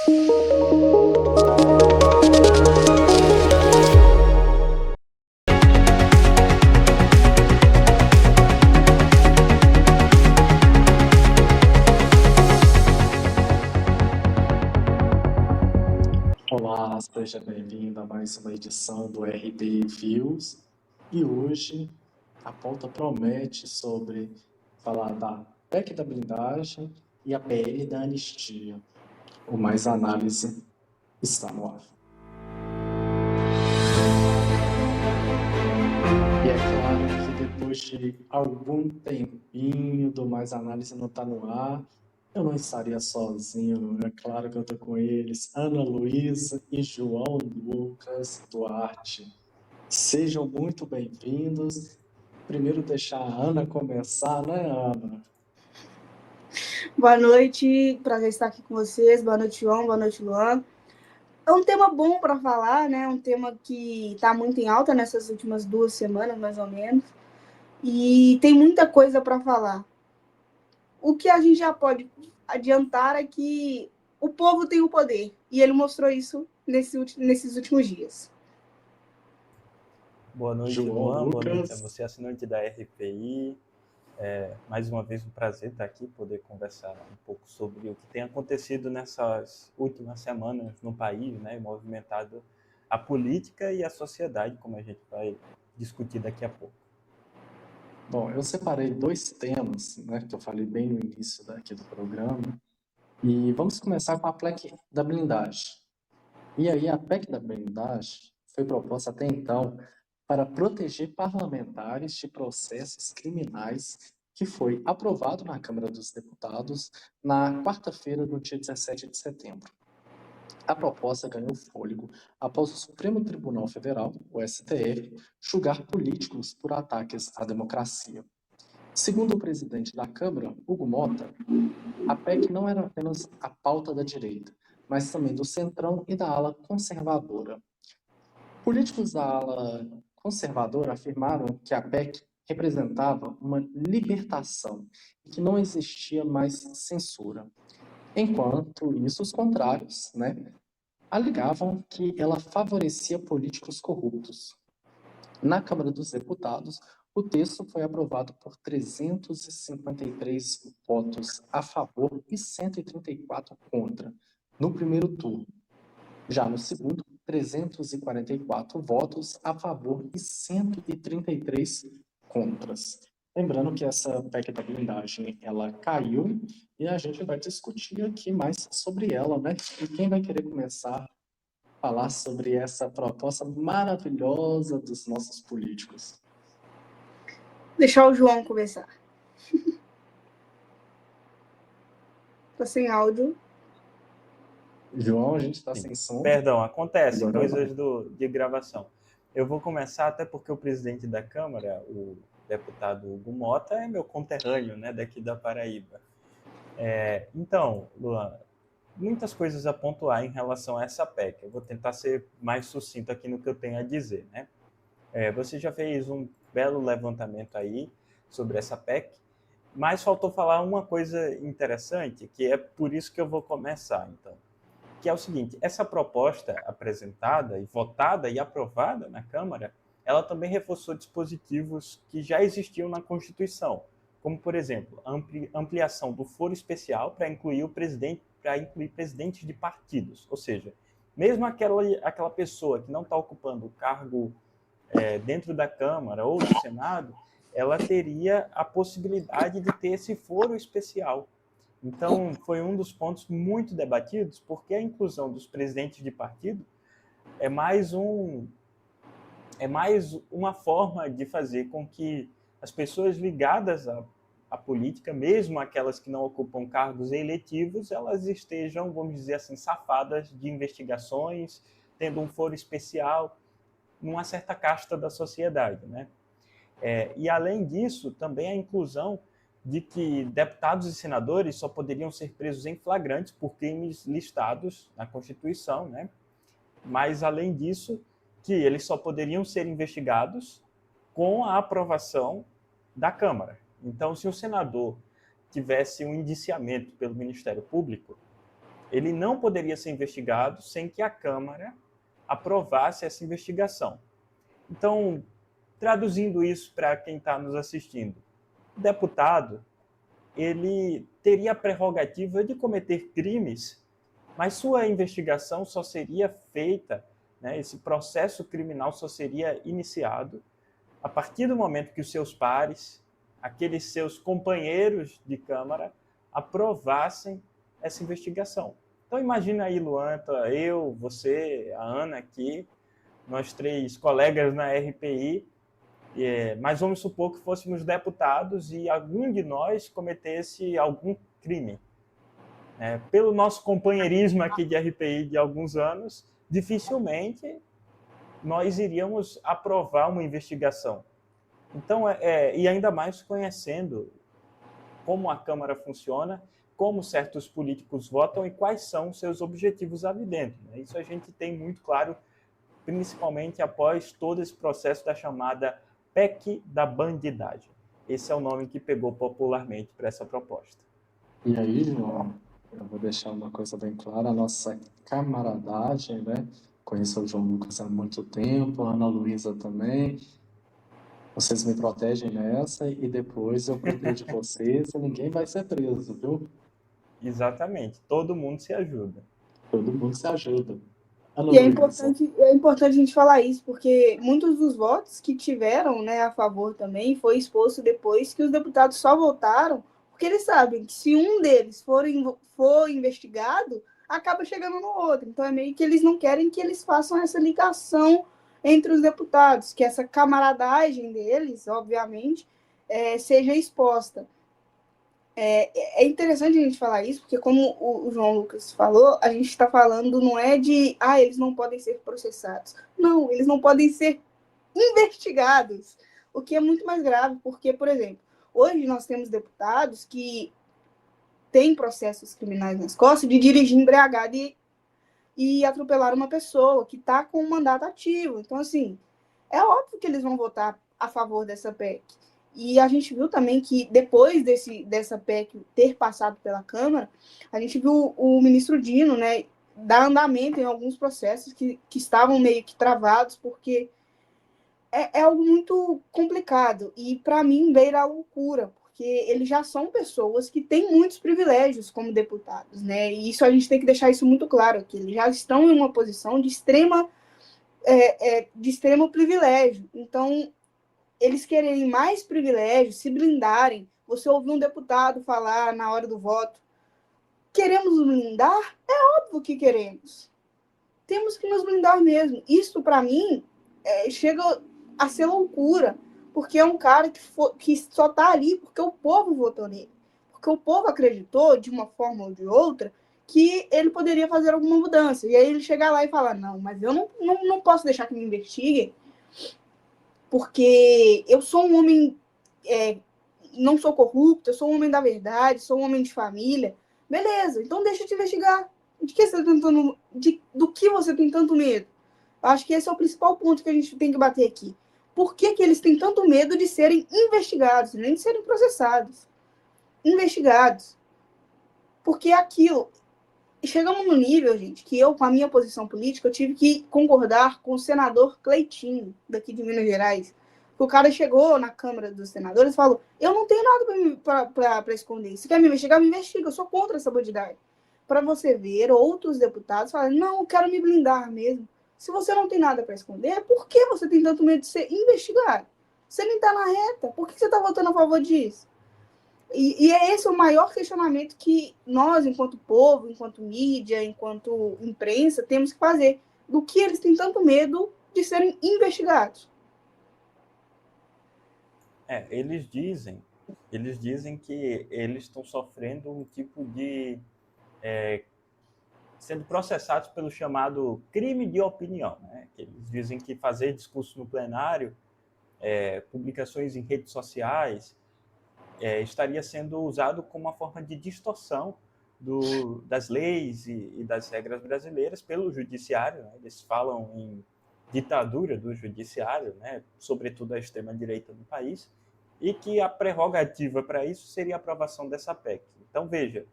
Olá, seja bem-vindo a mais uma edição do RB Views. E hoje a pauta promete sobre falar da PEC da blindagem e a PL da anistia. O Mais Análise está no ar. E é claro que depois de algum tempinho do Mais Análise não estar no ar, eu não estaria sozinho. É claro que eu estou com eles, Ana Luísa e João Lucas Duarte. Sejam muito bem-vindos. Primeiro deixar a Ana começar, né, Ana? Boa noite, prazer estar aqui com vocês. Boa noite, João. Boa noite, Luan. É um tema bom para falar, né? Um tema que está muito em alta nessas últimas 2 semanas, mais ou menos. E tem muita coisa para falar. O que a gente já pode adiantar é que o povo tem o poder. E ele mostrou isso nesses últimos dias. Boa noite, João Luan. Boa noite a Lucas. você, assinante da RPI. Mais uma vez um prazer estar aqui, poder conversar um pouco sobre o que tem acontecido nessas últimas semanas no país, né, movimentado a política e a sociedade, como a gente vai discutir daqui a pouco. Bom, eu separei 2 temas, né, que eu falei bem no início daqui do programa, e vamos começar com a PEC da blindagem. E aí, a PEC da blindagem foi proposta até então para proteger parlamentares de processos criminais, que foi aprovado na Câmara dos Deputados na quarta-feira, do dia 17 de setembro. A proposta ganhou fôlego após o Supremo Tribunal Federal, o STF, julgar políticos por ataques à democracia. Segundo o presidente da Câmara, Hugo Mota, a PEC não era apenas a pauta da direita, mas também do centrão e da ala conservadora. Políticos da ala conservadora afirmaram que a PEC representava uma libertação e que não existia mais censura. Enquanto isso, os contrários, alegavam que ela favorecia políticos corruptos. Na Câmara dos Deputados, o texto foi aprovado por 353 votos a favor e 134 contra, no primeiro turno. Já no segundo, 344 votos a favor e 133 contras. Lembrando que essa PEC da blindagem, ela caiu e a gente vai discutir aqui mais sobre ela, né? E quem vai querer começar a falar sobre essa proposta maravilhosa dos nossos políticos? Deixar o João começar. Tô sem áudio. João, a gente está sem som. Perdão, acontece, Agora coisas de gravação. Eu vou começar até porque o presidente da Câmara, o deputado Hugo Mota, é meu conterrâneo, né, daqui da Paraíba. Então, Luan, muitas coisas a pontuar em relação a essa PEC. Eu vou tentar ser mais sucinto aqui no que eu tenho a dizer, né? Você já fez um belo levantamento aí sobre essa PEC, mas faltou falar uma coisa interessante, que é por isso que eu vou começar, então. Que é o seguinte, essa proposta apresentada e votada e aprovada na Câmara, ela também reforçou dispositivos que já existiam na Constituição, como, por exemplo, a ampliação do foro especial para incluir presidentes de partidos, ou seja, mesmo aquela pessoa que não está ocupando o cargo dentro da Câmara ou do Senado, ela teria a possibilidade de ter esse foro especial. Então, foi um dos pontos muito debatidos, porque a inclusão dos presidentes de partido é mais uma forma de fazer com que as pessoas ligadas à política, mesmo aquelas que não ocupam cargos eletivos, elas estejam, vamos dizer assim, safadas de investigações, tendo um foro especial numa certa casta da sociedade, né? E, além disso, também a inclusão de que deputados e senadores só poderiam ser presos em flagrantes por crimes listados na Constituição, né? Mas, além disso, que eles só poderiam ser investigados com a aprovação da Câmara. Então, se um senador tivesse um indiciamento pelo Ministério Público, ele não poderia ser investigado sem que a Câmara aprovasse essa investigação. Então, traduzindo isso para quem está nos assistindo, o deputado ele teria a prerrogativa de cometer crimes, mas sua investigação só seria feita, né, esse processo criminal só seria iniciado a partir do momento que os seus pares, aqueles seus companheiros de Câmara, aprovassem essa investigação. Então imagina aí, Luan, eu, você, a Ana aqui, nós 3 colegas na RPI, mas vamos supor que fôssemos deputados e algum de nós cometesse algum crime. Pelo nosso companheirismo aqui de RPI de alguns anos, dificilmente nós iríamos aprovar uma investigação. Então, e ainda mais conhecendo como a Câmara funciona, como certos políticos votam e quais são seus objetivos ali dentro. Isso a gente tem muito claro, principalmente após todo esse processo da chamada PEC da bandidagem. Esse é o nome que pegou popularmente para essa proposta. E aí, João, eu vou deixar uma coisa bem clara, a nossa camaradagem, né? Conheço o João Lucas há muito tempo, a Ana Luísa também. Vocês me protegem nessa e depois eu protejo vocês e ninguém vai ser preso, viu? Exatamente, todo mundo se ajuda. Todo mundo se ajuda. Ana E Luísa. é importante a gente falar isso, porque muitos dos votos que tiveram, né, a favor também foi exposto depois que os deputados só votaram porque eles sabem que se um deles for investigado, acaba chegando no outro. Então é meio que eles não querem que eles façam essa ligação entre os deputados, que essa camaradagem deles, obviamente, seja exposta. É interessante a gente falar isso, porque como o João Lucas falou, a gente está falando não é de, eles não podem ser processados. Não, eles não podem ser investigados, o que é muito mais grave, porque, por exemplo, hoje nós temos deputados que têm processos criminais nas costas de dirigir embriagado e atropelar uma pessoa que está com um mandato ativo. Então, assim, é óbvio que eles vão votar a favor dessa PEC. E a gente viu também que depois dessa PEC ter passado pela Câmara, a gente viu o ministro Dino, né, dar andamento em alguns processos que estavam meio que travados, porque é algo muito complicado. E, para mim, beira a loucura, porque eles já são pessoas que têm muitos privilégios como deputados, né? E isso a gente tem que deixar isso muito claro, que eles já estão em uma posição de extremo privilégio. Então, eles quererem mais privilégios, se blindarem. Você ouviu um deputado falar na hora do voto, queremos nos blindar? É óbvio que queremos. Temos que nos blindar mesmo. Isso, para mim, chega a ser loucura, porque é um cara que só está ali porque o povo votou nele. Porque o povo acreditou, de uma forma ou de outra, que ele poderia fazer alguma mudança. E aí ele chega lá e fala, não, mas eu não posso deixar que me investiguem, porque eu sou um homem, não sou corrupto, eu sou um homem da verdade, sou um homem de família. Beleza, então deixa eu te investigar. Do que você tem tanto medo? Acho que esse é o principal ponto que a gente tem que bater aqui. Por que eles têm tanto medo de serem investigados, nem de serem processados? Investigados. Porque aquilo... Chegamos no nível, gente, que eu, com a minha posição política, eu tive que concordar com o senador Cleitinho, daqui de Minas Gerais. O cara chegou na Câmara dos Senadores e falou, eu não tenho nada para esconder. Se quer me investigar, me investiga. Eu sou contra essa bandidagem. Para você ver outros deputados falarem, não, eu quero me blindar mesmo. Se você não tem nada para esconder, por que você tem tanto medo de ser investigado? Você nem está na reta. Por que você está votando a favor disso? E é esse o maior questionamento que nós, enquanto povo, enquanto mídia, enquanto imprensa, temos que fazer. Do que eles têm tanto medo de serem investigados? Eles dizem que eles estão sofrendo um tipo de... sendo processados pelo chamado crime de opinião. Né? Eles dizem que fazer discurso no plenário, publicações em redes sociais, estaria sendo usado como uma forma de distorção das leis e das regras brasileiras pelo judiciário. Né? Eles falam em ditadura do judiciário, né? Sobretudo a extrema-direita do país, e que a prerrogativa para isso seria a aprovação dessa PEC. Então, veja,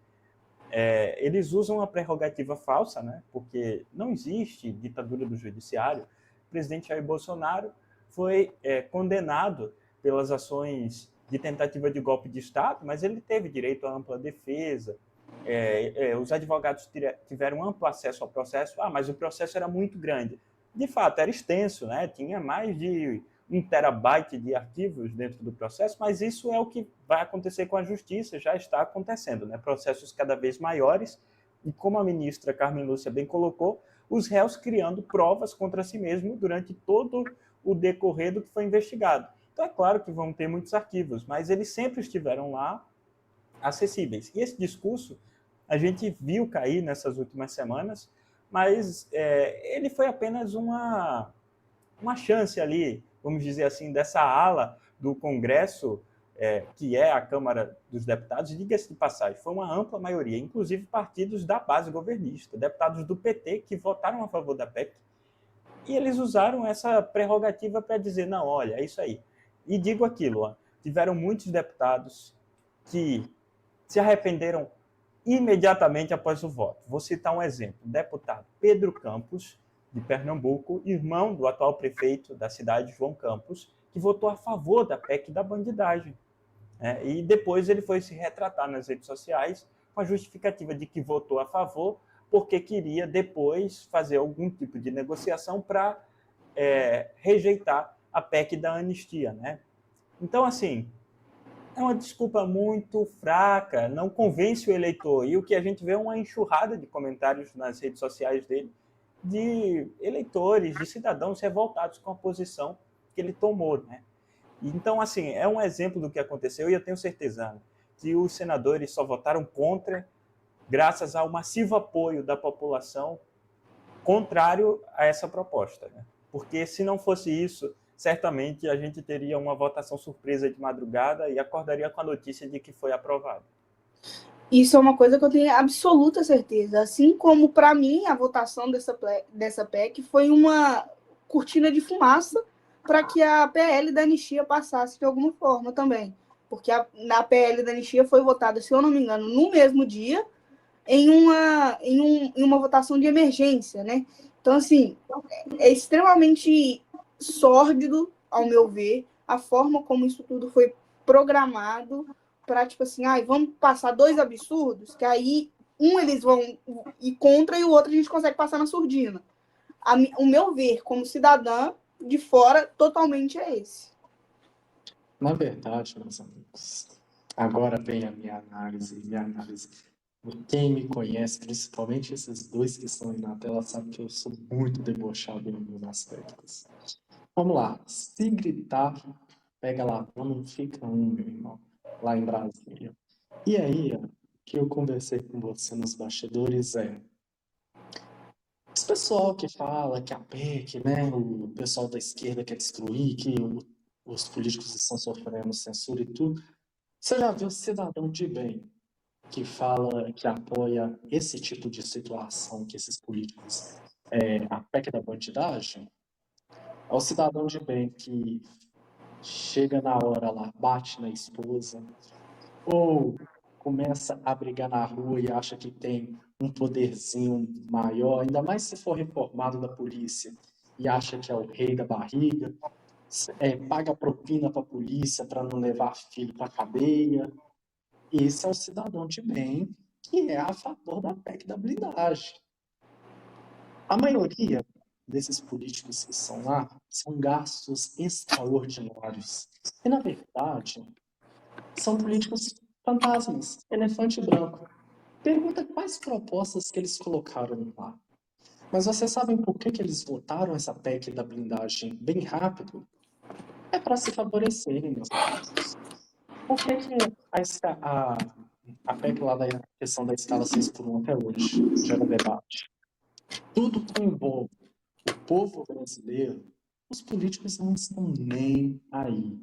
eles usam a prerrogativa falsa, né? Porque não existe ditadura do judiciário. O presidente Jair Bolsonaro foi condenado pelas ações de tentativa de golpe de Estado, mas ele teve direito à ampla defesa. Os advogados tiveram amplo acesso ao processo. Mas o processo era muito grande. De fato, era extenso, né? Tinha mais de 1 terabyte de arquivos dentro do processo, mas isso é o que vai acontecer com a justiça, já está acontecendo, né? Processos cada vez maiores, e como a ministra Carmen Lúcia bem colocou, os réus criando provas contra si mesmo durante todo o decorrer do que foi investigado. Então é claro que vão ter muitos arquivos, mas eles sempre estiveram lá acessíveis. E esse discurso a gente viu cair nessas últimas semanas, mas ele foi apenas uma chance ali, vamos dizer assim, dessa ala do Congresso, que é a Câmara dos Deputados, diga-se de passagem, foi uma ampla maioria, inclusive partidos da base governista, deputados do PT que votaram a favor da PEC, e eles usaram essa prerrogativa para dizer, não, olha, é isso aí. E digo aquilo, tiveram muitos deputados que se arrependeram imediatamente após o voto. Vou citar um exemplo, o deputado Pedro Campos, de Pernambuco, irmão do atual prefeito da cidade, João Campos, que votou a favor da PEC da bandidagem. E depois ele foi se retratar nas redes sociais com a justificativa de que votou a favor porque queria depois fazer algum tipo de negociação para rejeitar a PEC da anistia, né? Então, assim, é uma desculpa muito fraca, não convence o eleitor. E o que a gente vê é uma enxurrada de comentários nas redes sociais dele, de eleitores, de cidadãos revoltados com a posição que ele tomou, né? Então, assim, é um exemplo do que aconteceu, e eu tenho certeza que os senadores só votaram contra graças ao massivo apoio da população contrário a essa proposta, né? Porque se não fosse isso, certamente a gente teria uma votação surpresa de madrugada e acordaria com a notícia de que foi aprovado. Isso é uma coisa que eu tenho absoluta certeza. Assim como, para mim, a votação dessa PEC foi uma cortina de fumaça para que a PL da anistia passasse de alguma forma também. Porque na PL da anistia foi votada, se eu não me engano, no mesmo dia, em uma votação de emergência, né? Então, assim, é extremamente sórdido, ao meu ver, a forma como isso tudo foi programado para, tipo assim, vamos passar 2 absurdos, que aí eles vão ir contra e o outro a gente consegue passar na surdina. O meu ver, como cidadã, de fora, totalmente é esse. Na verdade, meus amigos, agora vem a minha análise. Quem me conhece, principalmente esses dois que estão aí na tela, sabe que eu sou muito debochado em alguns aspectos. Vamos lá. Se gritar, pega lá, não fica meu irmão, lá em Brasília. E aí, o que eu conversei com você nos bastidores esse pessoal que fala que a PEC, né, o pessoal da esquerda quer destruir, que os políticos estão sofrendo censura e tudo. Você já viu cidadão de bem que fala que apoia esse tipo de situação que esses políticos, a PEC da bandidagem? É o cidadão de bem que chega na hora lá, bate na esposa, ou começa a brigar na rua e acha que tem um poderzinho maior, ainda mais se for reformado da polícia e acha que é o rei da barriga, paga propina para a polícia para não levar filho para a cadeia. Esse é o cidadão de bem que é a favor da PEC da blindagem. A maioria desses políticos que são lá são gastos extraordinários. E, na verdade, são políticos fantasmas, elefante branco. Pergunta quais propostas que eles colocaram lá. Mas vocês sabem por que eles votaram essa PEC da blindagem bem rápido? É para se favorecerem, meus amigos. Por que a PEC lá da questão da escala 6x1 até hoje gera debate? Tudo que envolve o povo brasileiro, os políticos não estão nem aí.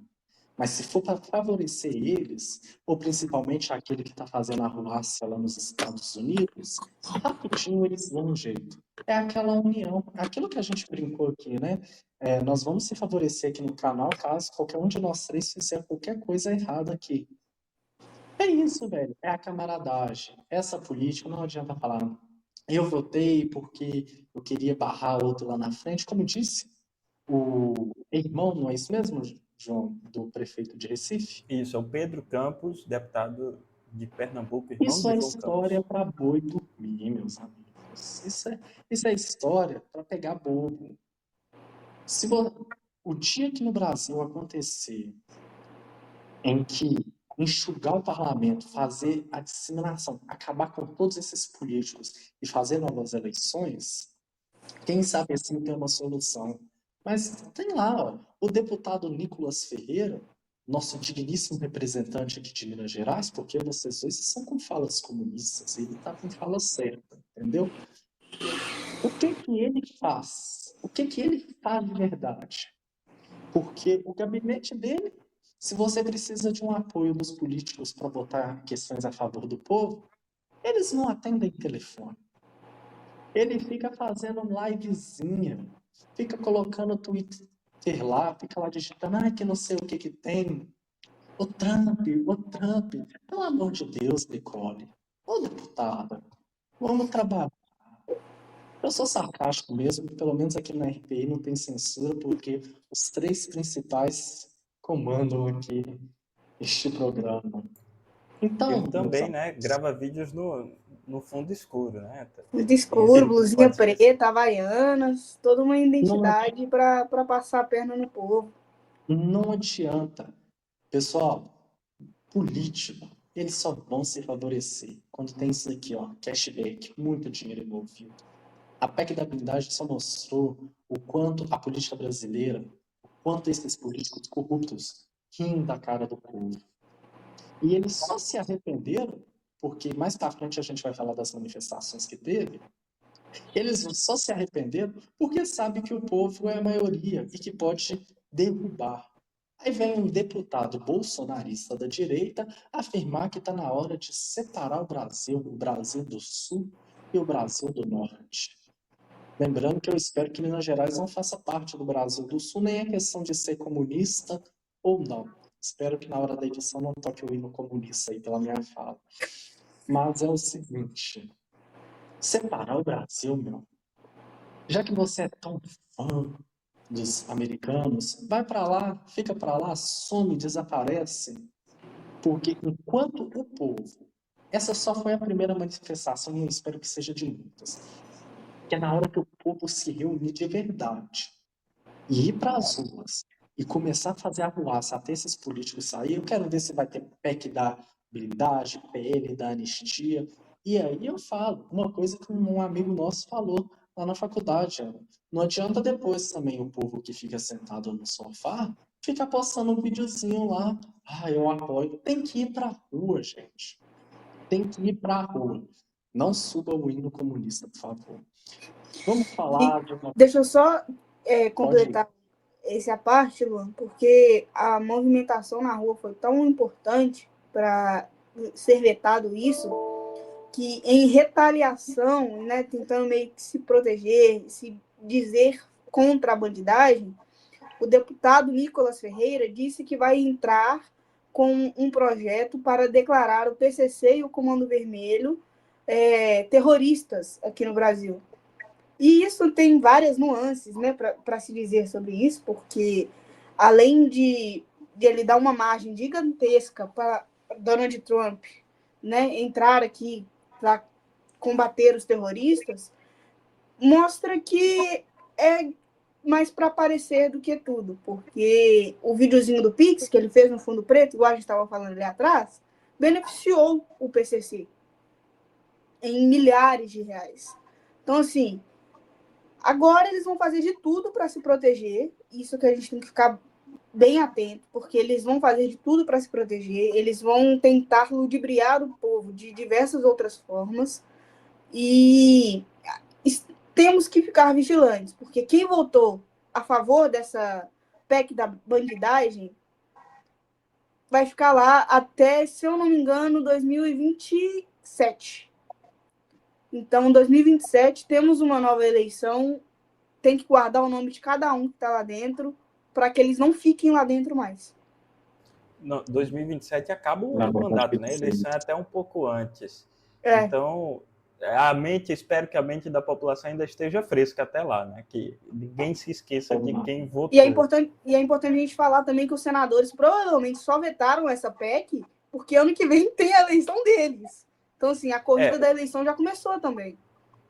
Mas se for para favorecer eles, ou principalmente aquele que está fazendo a arruaça lá nos Estados Unidos, rapidinho eles dão um jeito. É aquela união, aquilo que a gente brincou aqui, né? Nós vamos se favorecer aqui no canal caso qualquer um de nós três fizer qualquer coisa errada aqui. É isso, velho. É a camaradagem. Essa política não adianta falar. Eu votei porque eu queria barrar outro lá na frente. Como disse o irmão, não é isso mesmo, João, do prefeito de Recife? Isso, é o Pedro Campos, deputado de Pernambuco, irmão Isso de é João história Campos. para boi dormir, meus amigos. Isso é história para pegar bobo. Se o dia que no Brasil acontecer em que enxugar o parlamento, fazer a disseminação, acabar com todos esses políticos e fazer novas eleições, quem sabe assim tem uma solução. Mas tem lá, ó, o deputado Nicolas Ferreira, nosso digníssimo representante aqui de Minas Gerais, porque vocês dois são com falas comunistas, ele está com fala certa, entendeu? O que que ele faz? O que que ele faz de verdade? Porque o gabinete dele, se você precisa de um apoio dos políticos para votar questões a favor do povo, eles não atendem telefone. Ele fica fazendo livezinha, fica colocando Twitter lá, fica lá digitando, que não sei o que que tem. O Trump, pelo amor de Deus, Nicole. Ô, deputada, vamos trabalhar. Eu sou sarcástico mesmo, pelo menos aqui na RPI não tem censura, porque os três principais comandam aqui este programa. Então, Ele meus também, amigos, né, grava vídeos no fundo escuro, né? Muito Tem esse, escuro, não blusinha pode esquecer. preta, havaianas, toda uma não, identidade para passar a perna no povo. não adianta. Pessoal, político, eles só vão se favorecer quando tem isso aqui, ó, cashback, muito dinheiro envolvido. A PEC da blindagem só mostrou o quanto a política brasileira, o quanto esses políticos corruptos riem da cara do povo. E eles só se arrependeram, porque mais para frente a gente vai falar das manifestações que teve, eles só se arrependeram porque sabem que o povo é a maioria e que pode derrubar. Aí vem um deputado bolsonarista da direita afirmar que está na hora de separar o Brasil do Sul e o Brasil do Norte. Lembrando que eu espero que Minas Gerais não faça parte do Brasil do Sul, nem é questão de ser comunista ou não. Espero que na hora da edição não toque o hino comunista aí pela minha fala. Mas é o seguinte, separar o Brasil, meu, já que você é tão fã dos americanos, vai para lá, fica para lá, some, desaparece, porque enquanto o povo, essa só foi a primeira manifestação e eu espero que seja de muitas, que é na hora que o povo se reunir de verdade e ir para as ruas e começar a fazer arruaça até esses políticos saírem, eu quero ver se vai ter PEC da blindagem, PL da anistia. E aí eu falo, uma coisa que um amigo nosso falou lá na faculdade, não adianta depois também o povo que fica sentado no sofá ficar postando um videozinho lá, eu apoio. Tem que ir pra rua, gente. Tem que ir pra rua. Não suba o hino comunista, por favor. Vamos E falar de uma... deixa eu só Pode ir. completar essa parte, Luan, porque a movimentação na rua foi tão importante para ser vetado isso, que em retaliação, né, tentando meio que se proteger, se dizer contra a bandidagem, o deputado Nicolas Ferreira disse que vai entrar com um projeto para declarar o PCC e o Comando Vermelho terroristas aqui no Brasil. E isso tem várias nuances, né, para se dizer sobre isso, porque além de ele dar uma margem gigantesca para Donald Trump, né, entrar aqui para combater os terroristas, mostra que é mais para aparecer do que tudo, porque o videozinho do Pix, que ele fez no fundo preto, igual a gente estava falando ali atrás, beneficiou o PCC em milhares de reais. Então, assim, agora eles vão fazer de tudo para se proteger, isso que a gente tem que ficar bem atento, porque eles vão fazer de tudo para se proteger, eles vão tentar ludibriar o povo de diversas outras formas, e temos que ficar vigilantes, porque quem votou a favor dessa PEC da bandidagem vai ficar lá até, se eu não me engano, 2027. Então, em 2027, temos uma nova eleição, tem que guardar o nome de cada um que está lá dentro, para que eles não fiquem lá dentro mais. 2027 acaba o Na mandato, verdade, né? A sim. eleição é até um pouco antes. É, Então, espero que a mente da população ainda esteja fresca até lá, né? Que ninguém se esqueça de quem e é votou. importante a gente falar também que os senadores provavelmente só vetaram essa PEC porque ano que vem tem a eleição deles. Então, assim, a corrida É, da eleição já começou também.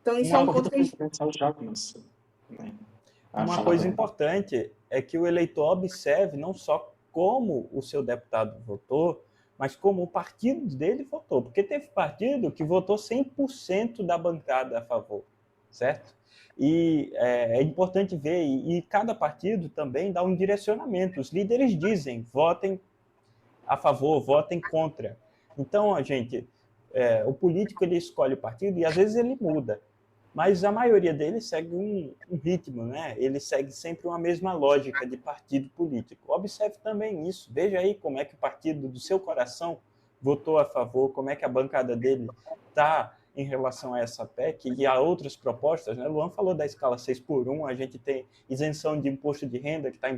Então, isso é A um uma, ponto corrida que a gente... presidencial já começou, né? A uma falar a coisa verdade. importante é que o eleitor observe não só como o seu deputado votou, mas como o partido dele votou. Porque teve partido que votou 100% da bancada a favor, certo? E é importante ver, e cada partido também dá um direcionamento. Os líderes dizem, votem a favor, votem contra. Então, o político ele escolhe o partido e às vezes ele muda, mas a maioria deles segue um ritmo, né? Ele segue sempre uma mesma lógica de partido político. Observe também isso, veja aí como é que o partido do seu coração votou a favor, como é que a bancada dele está em relação a essa PEC e a outras propostas, né? Luan falou da escala 6x1, a gente tem isenção de imposto de renda que está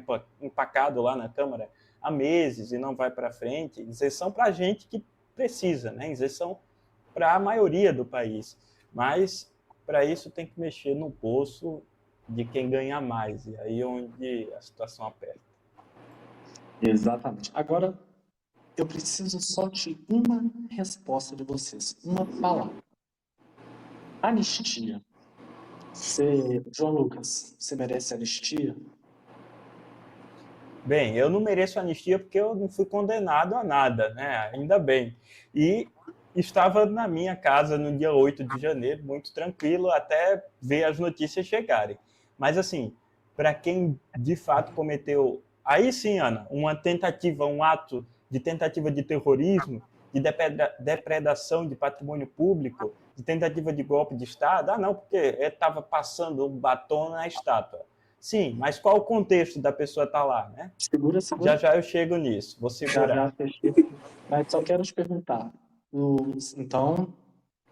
empacado lá na Câmara há meses e não vai para frente, isenção para a gente que precisa, né? Isenção para a maioria do país, mas para isso tem que mexer no bolso de quem ganha mais, e aí é onde a situação aperta. Exatamente. Agora, eu preciso só de uma resposta de vocês, uma palavra. Anistia. João Lucas, você merece anistia? Bem, eu não mereço anistia porque eu não fui condenado a nada, né? Ainda bem. E estava na minha casa no dia 8 de janeiro, muito tranquilo, até ver as notícias chegarem. Mas, assim, para quem de fato cometeu, aí sim, Ana, uma tentativa, um ato de tentativa de terrorismo, de depredação de patrimônio público, de tentativa de golpe de Estado, não, porque ele estava passando um batom na estátua. Sim, mas qual o contexto da pessoa estar lá, né? Segura. Já eu chego nisso, vou segurar. Já fechei. Mas só quero te perguntar. Então,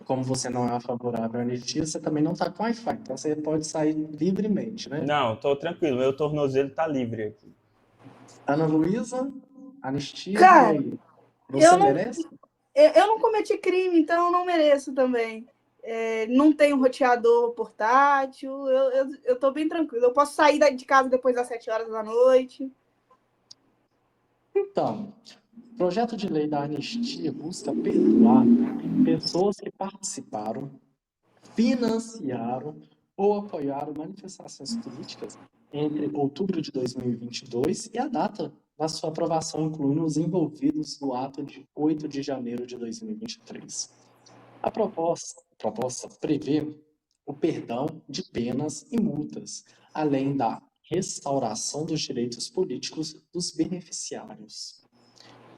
como você não é favorável à anistia, você também não está com Wi-Fi. Então você pode sair livremente, né? Não, estou tranquilo, meu tornozelo está livre aqui. Ana Luísa, anistia, e Cara, aí? eu Você não, merece? eu não cometi crime, então eu não mereço também. Não tenho roteador portátil, eu tô bem tranquilo. Eu posso sair de casa depois das 7 horas da noite. Então, o projeto de lei da anistia busca perdoar pessoas que participaram, financiaram ou apoiaram manifestações políticas entre outubro de 2022 e a data da sua aprovação, incluindo os envolvidos no ato de 8 de janeiro de 2023. A proposta prevê o perdão de penas e multas, além da restauração dos direitos políticos dos beneficiários.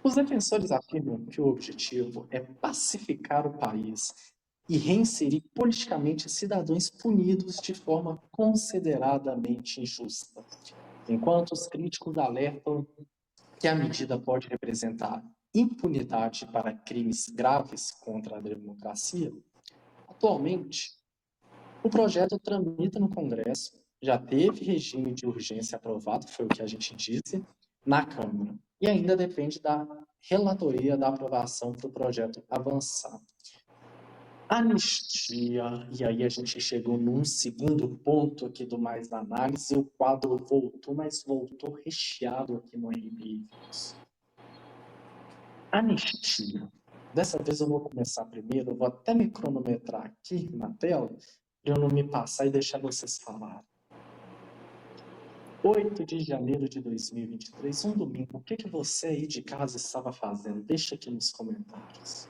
Os defensores afirmam que o objetivo é pacificar o país e reinserir politicamente cidadãos punidos de forma consideradamente injusta, enquanto os críticos alertam que a medida pode representar impunidade para crimes graves contra a democracia. Atualmente, o projeto tramita no Congresso, já teve regime de urgência aprovado, foi o que a gente disse, na Câmara, e ainda depende da relatoria da aprovação para o projeto avançar. Anistia, e aí a gente chegou num segundo ponto aqui do Mais Análise, o quadro voltou, mas voltou recheado aqui no RB. Anistia. Dessa vez eu vou começar primeiro, eu vou até me cronometrar aqui na tela, para eu não me passar e deixar vocês falarem. 8 de janeiro de 2023, um domingo. O que você aí de casa estava fazendo? Deixa aqui nos comentários.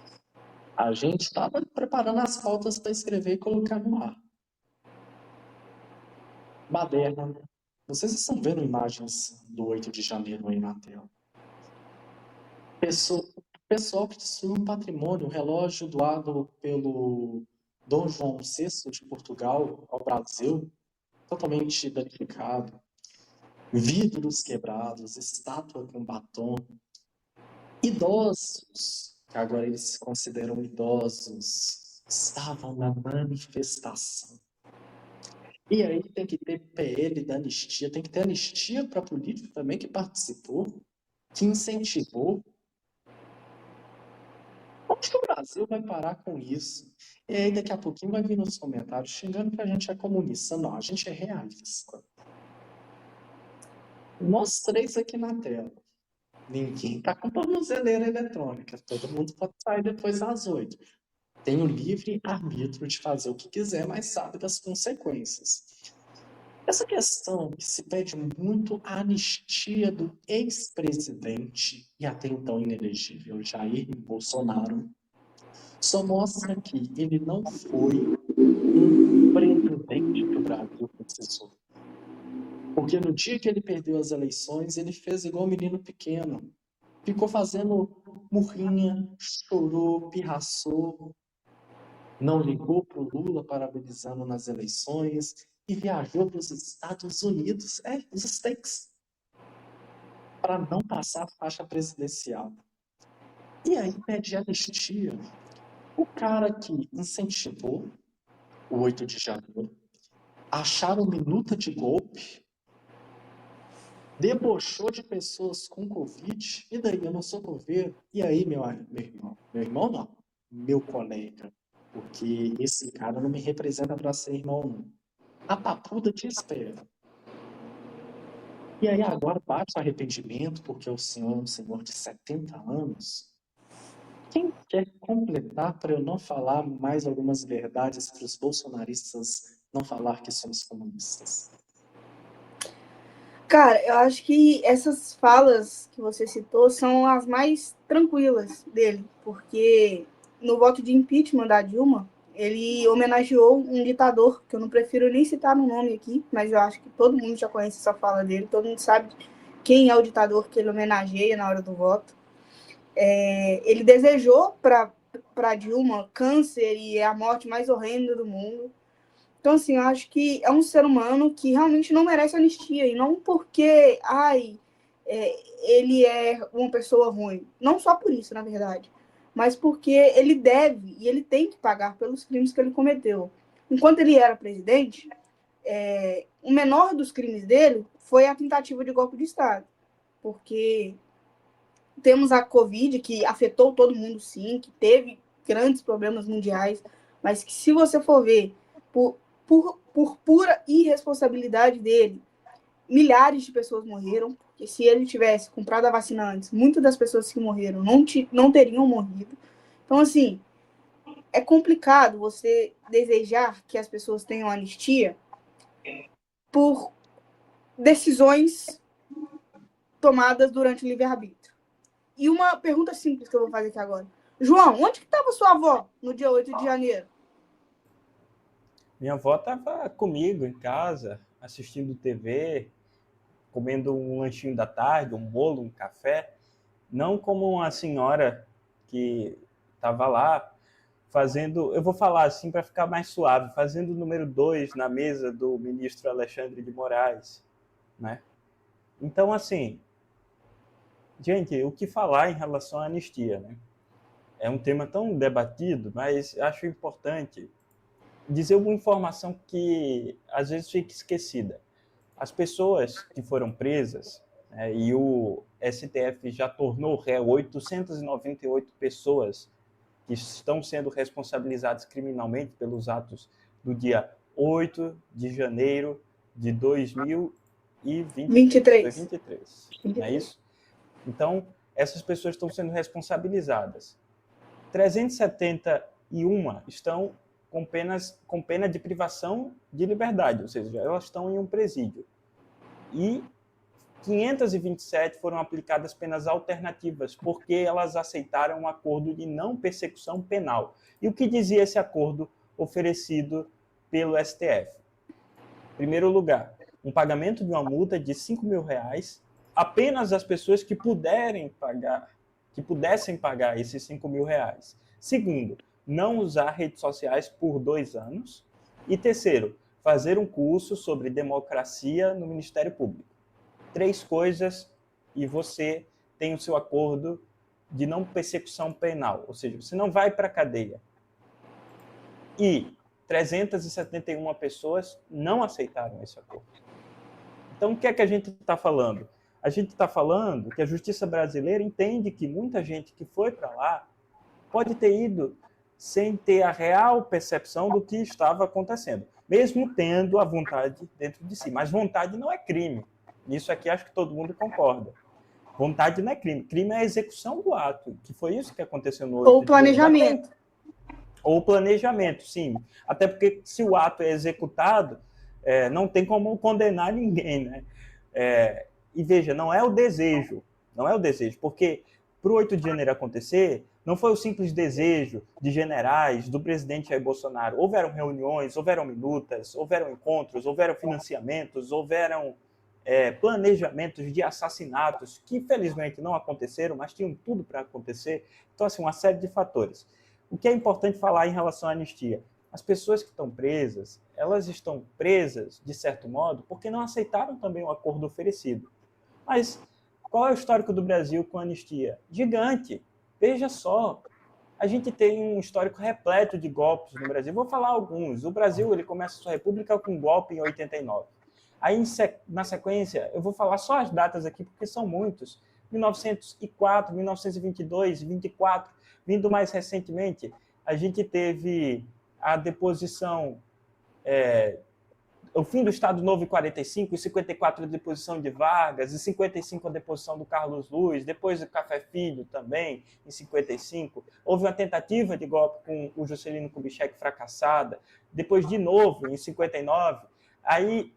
A gente estava preparando as pautas para escrever e colocar no ar. Baderna. Vocês estão vendo imagens do 8 de janeiro aí na tela. Pessoal que destruiu um patrimônio, um relógio doado pelo Dom João VI de Portugal ao Brasil, totalmente danificado. Vidros quebrados, estátua com batom. Idosos, que agora eles se consideram idosos, estavam na manifestação. E aí tem que ter PL da anistia, tem que ter anistia para político também que participou. que incentivou. Onde que o Brasil vai parar com isso? E aí daqui a pouquinho vai vir nos comentários xingando que a gente é comunista. Não, a gente é realista. Nós três aqui na tela. Ninguém tá com tornozeleira eletrônica. Todo mundo pode sair depois das 8. Tem o livre arbítrio de fazer o que quiser, mas sabe das consequências. Essa questão que se pede muito a anistia do ex-presidente e até então inelegível Jair Bolsonaro só mostra que ele não foi um presidente que o Brasil precisou. Porque no dia que ele perdeu as eleições, ele fez igual um menino pequeno. Ficou fazendo murrinha, chorou, pirraçou, não ligou para o Lula parabenizando nas eleições e viajou para os Estados Unidos, os States, para não passar a faixa presidencial. E aí pede anistia. O cara que incentivou o 8 de janeiro, acharam minuta de golpe, debochou de pessoas com Covid, e daí eu não sou coveiro. E aí, meu irmão? Meu irmão não, meu colega, porque esse cara não me representa para ser irmão, não. A papuda te espera. E aí agora bate o arrependimento, porque o senhor é um senhor de 70 anos. Quem quer completar para eu não falar mais algumas verdades para os bolsonaristas não falar que somos comunistas? Cara, eu acho que essas falas que você citou são as mais tranquilas dele, porque no voto de impeachment da Dilma, ele homenageou um ditador, que eu não prefiro nem citar no nome aqui, mas eu acho que todo mundo já conhece essa fala dele, todo mundo sabe quem é o ditador que ele homenageia na hora do voto. Ele desejou para Dilma câncer e a morte mais horrenda do mundo. Então, assim, eu acho que é um ser humano que realmente não merece anistia, e não porque, ele é uma pessoa ruim. Não só por isso, na verdade, mas porque ele deve e ele tem que pagar pelos crimes que ele cometeu. Enquanto ele era presidente, o menor dos crimes dele foi a tentativa de golpe de Estado, porque temos a Covid, que afetou todo mundo, sim, que teve grandes problemas mundiais, mas que, se você for ver, por pura irresponsabilidade dele, milhares de pessoas morreram, porque se ele tivesse comprado a vacina antes, muitas das pessoas que morreram não teriam morrido. Então, assim, é complicado você desejar que as pessoas tenham anistia por decisões tomadas durante o livre-arbítrio. E uma pergunta simples que eu vou fazer aqui agora. João, onde que estava sua avó no dia 8 de janeiro? Minha avó estava comigo em casa, assistindo TV, comendo um lanchinho da tarde, um bolo, um café. Não como uma senhora que estava lá fazendo, eu vou falar assim para ficar mais suave, fazendo o número 2 na mesa do ministro Alexandre de Moraes, né? Então, assim, gente, o que falar em relação à anistia, né? É um tema tão debatido, mas acho importante dizer uma informação que às vezes fica esquecida. As pessoas que foram presas, né, e o STF já tornou ré 898 pessoas que estão sendo responsabilizadas criminalmente pelos atos do dia 8 de janeiro de 2023. 23. Não é isso? Então, essas pessoas estão sendo responsabilizadas. 371 estão com pena de privação de liberdade, ou seja, elas estão em um presídio. E 527 foram aplicadas penas alternativas, porque elas aceitaram um acordo de não persecução penal. E o que dizia esse acordo oferecido pelo STF? Em primeiro lugar, um pagamento de uma multa de R$5.000, apenas as pessoas que pudessem pagar esses R$5.000. Segundo, não usar redes sociais por 2 anos. E terceiro, fazer um curso sobre democracia no Ministério Público. 3 coisas e você tem o seu acordo de não persecução penal, ou seja, você não vai para a cadeia. E 371 pessoas não aceitaram esse acordo. Então, o que é que a gente está falando? A gente está falando que a justiça brasileira entende que muita gente que foi para lá pode ter ido sem ter a real percepção do que estava acontecendo, mesmo tendo a vontade dentro de si. Mas vontade não é crime. Isso aqui acho que todo mundo concorda. Vontade não é crime. Crime é a execução do ato, que foi isso que aconteceu no 8 Ou de janeiro. planejamento. Ou planejamento, sim. Até porque se o ato é executado, não tem como condenar ninguém, né? E veja, não é o desejo, porque para o 8 de janeiro acontecer, não foi o simples desejo de generais, do presidente Jair Bolsonaro. Houveram reuniões, houveram minutas, houveram encontros, houveram financiamentos, houveram planejamentos de assassinatos que, infelizmente, não aconteceram, mas tinham tudo para acontecer. Então, assim, uma série de fatores. O que é importante falar em relação à anistia? As pessoas que estão presas, elas estão presas, de certo modo, porque não aceitaram também o acordo oferecido. Mas qual é o histórico do Brasil com a anistia? Gigante. Veja só, a gente tem um histórico repleto de golpes no Brasil. Vou falar alguns. O Brasil ele começa a sua república com um golpe em 89. Aí, na sequência, eu vou falar só as datas aqui, porque são muitos. 1904, 1922, 24, vindo mais recentemente, a gente teve a deposição, o fim do Estado Novo em 45, em 54 a deposição de Vargas, em 55 a deposição do Carlos Luz, depois do Café Filho também, em 55. Houve uma tentativa de golpe com o Juscelino Kubitschek fracassada, depois de novo, em 59. Aí,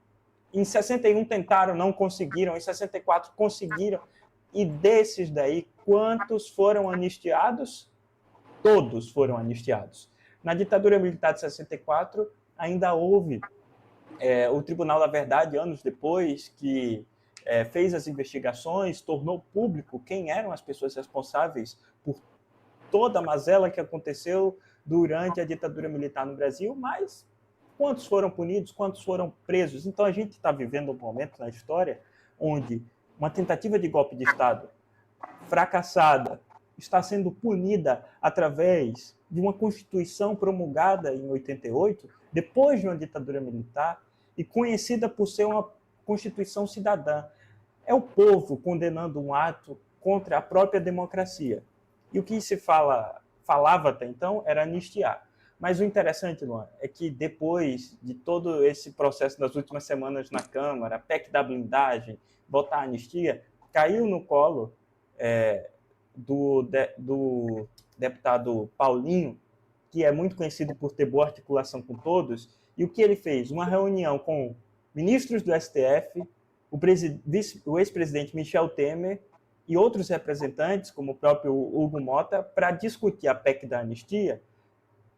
em 61 tentaram, não conseguiram, em 64 conseguiram. E desses daí, quantos foram anistiados? Todos foram anistiados. Na ditadura militar de 64, ainda houve o Tribunal da Verdade, anos depois, que fez as investigações, tornou público quem eram as pessoas responsáveis por toda a mazela que aconteceu durante a ditadura militar no Brasil, mas quantos foram punidos, quantos foram presos? Então a gente está vivendo um momento na história onde uma tentativa de golpe de Estado fracassada está sendo punida através de uma Constituição promulgada em 88, depois de uma ditadura militar, e conhecida por ser uma Constituição cidadã. É o povo condenando um ato contra a própria democracia. E o que se falava até então era anistiar. Mas o interessante, Luan, é que depois de todo esse processo das últimas semanas na Câmara, a PEC da blindagem, votar a anistia, caiu no colo do deputado Paulinho, que é muito conhecido por ter boa articulação com todos, e o que ele fez? Uma reunião com ministros do STF, o ex-presidente Michel Temer e outros representantes, como o próprio Hugo Mota, para discutir a PEC da anistia